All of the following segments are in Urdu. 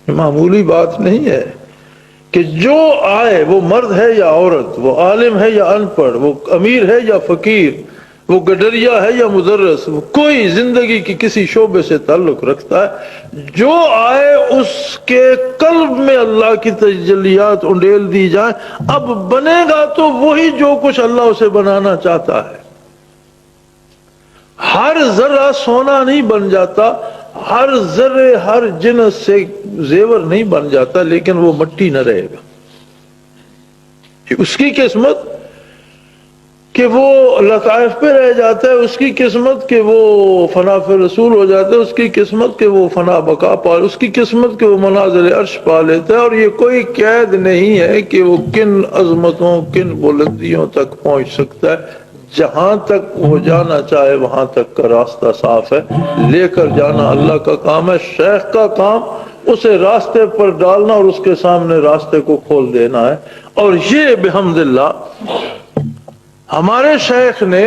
معمولی بات نہیں ہے کہ جو آئے، وہ مرد ہے یا عورت، وہ عالم ہے یا ان پڑھ، وہ امیر ہے یا فقیر، وہ گڈریا ہے یا مدرس، وہ کوئی زندگی کی کسی شعبے سے تعلق رکھتا ہے، جو آئے اس کے قلب میں اللہ کی تجلیات انڈیل دی جائیں، اب بنے گا تو وہی جو کچھ اللہ اسے بنانا چاہتا ہے۔ ہر ذرہ سونا نہیں بن جاتا، ہر ذرے ہر جنس سے زیور نہیں بن جاتا، لیکن وہ مٹی نہ رہے گا۔ اس کی قسمت کہ وہ لطائف پہ رہ جاتا ہے، اس کی قسمت کہ وہ فنا فی رسول ہو جاتا ہے، اس کی قسمت کہ وہ فنا بقا پا، اس کی قسمت کہ وہ منازل عرش پا لیتا ہے، اور یہ کوئی قید نہیں ہے کہ وہ کن عظمتوں کن بلندیوں تک پہنچ سکتا ہے۔ جہاں تک وہ جانا چاہے وہاں تک کا راستہ صاف ہے، لے کر جانا اللہ کا کام ہے۔ شیخ کا کام اسے راستے پر ڈالنا اور اس کے سامنے راستے کو کھول دینا ہے، اور یہ بحمد اللہ ہمارے شیخ نے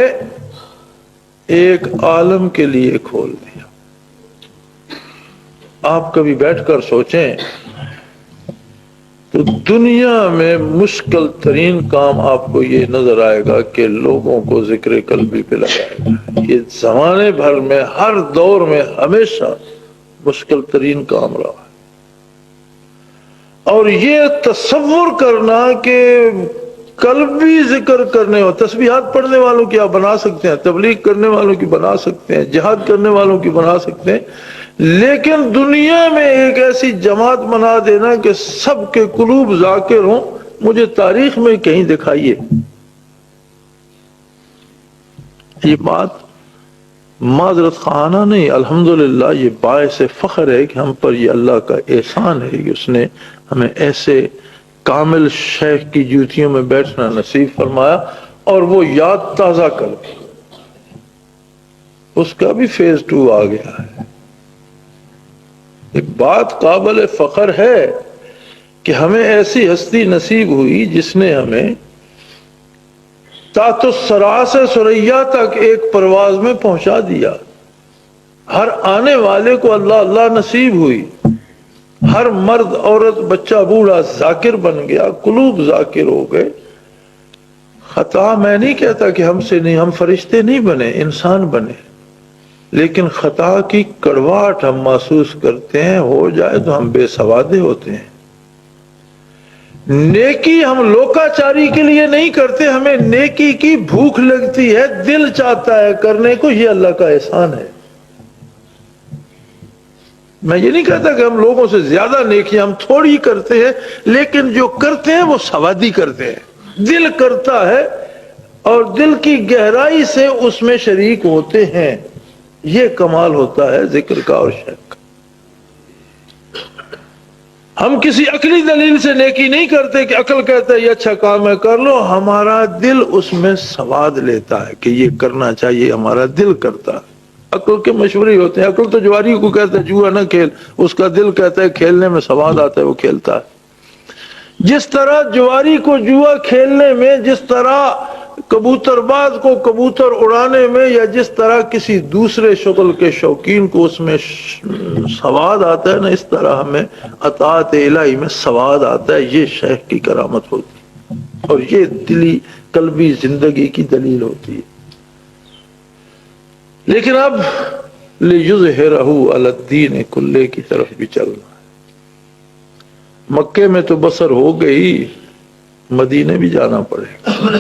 ایک عالم کے لیے کھول دیا۔ آپ کبھی بیٹھ کر سوچیں تو دنیا میں مشکل ترین کام آپ کو یہ نظر آئے گا کہ لوگوں کو ذکر قلبی پہ لگائے گا۔ یہ زمانے بھر میں ہر دور میں ہمیشہ مشکل ترین کام رہا ہے، اور یہ تصور کرنا کہ قلبی ذکر کرنے اور تسبیحات پڑھنے والوں کی آپ بنا سکتے ہیں، تبلیغ کرنے والوں کی بنا سکتے ہیں، جہاد کرنے والوں کی بنا سکتے ہیں، لیکن دنیا میں ایک ایسی جماعت بنا دینا کہ سب کے قلوب ذاکر ہوں، مجھے تاریخ میں کہیں دکھائیے۔ یہ بات معذرت خواہانہ نہیں، الحمدللہ یہ باعث فخر ہے کہ ہم پر یہ اللہ کا احسان ہے کہ اس نے ہمیں ایسے کامل شیخ کی جوتیوں میں بیٹھنا نصیب فرمایا، اور وہ یاد تازہ کر دی۔ اس کا بھی فیز 2 آ گیا ہے۔ ایک بات قابل فخر ہے کہ ہمیں ایسی ہستی نصیب ہوئی جس نے ہمیں تحت الثری سے ثریا تک ایک پرواز میں پہنچا دیا۔ ہر آنے والے کو اللہ اللہ نصیب ہوئی، ہر مرد عورت بچہ بوڑھا ذاکر بن گیا، قلوب ذاکر ہو گئے۔ خطا میں نہیں کہتا کہ ہم سے نہیں، ہم فرشتے نہیں بنے، انسان بنے، لیکن خطا کی کڑواہٹ ہم محسوس کرتے ہیں، ہو جائے تو ہم بے سوادے ہوتے ہیں۔ نیکی ہم لوکاچاری کے لیے نہیں کرتے، ہمیں نیکی کی بھوک لگتی ہے، دل چاہتا ہے کرنے کو، یہ اللہ کا احسان ہے۔ میں یہ نہیں کہتا کہ ہم لوگوں سے زیادہ نیکی ہم تھوڑی کرتے ہیں، لیکن جو کرتے ہیں وہ سوادی کرتے ہیں، دل کرتا ہے اور دل کی گہرائی سے اس میں شریک ہوتے ہیں۔ یہ کمال ہوتا ہے ذکر کا اور شیخ کا۔ ہم کسی عقلی دلیل سے نیکی نہیں کرتے کہ عقل کہتا ہے یہ اچھا کام ہے کر لو، ہمارا دل اس میں سواد لیتا ہے کہ یہ کرنا چاہیے، ہمارا دل کرتا ہے۔ عقل کے مشورے ہوتے ہیں، عقل تو جواری کو کہتا ہے جوا نہ کھیل، اس کا دل کہتا ہے کھیلنے میں سواد آتا ہے، وہ کھیلتا ہے۔ جس طرح جواری کو جوا کھیلنے میں، جس طرح کبوتر باز کو کبوتر اڑانے میں، یا جس طرح کسی دوسرے شغل کے شوقین کو اس میں سواد آتا ہے نا، اس طرح ہمیں اطاعت الہی میں سواد آتا ہے۔ یہ شیخ کی کرامت ہوتی ہے، اور یہ دلی قلبی زندگی کی دلیل ہوتی ہے۔ لیکن اب لِیُظْہِرَہُ عَلَى الدِّینِ کُلِّہ کی طرف بھی چلنا ہے۔ مکے میں تو بسر ہو گئی، مدینے بھی جانا پڑے گا۔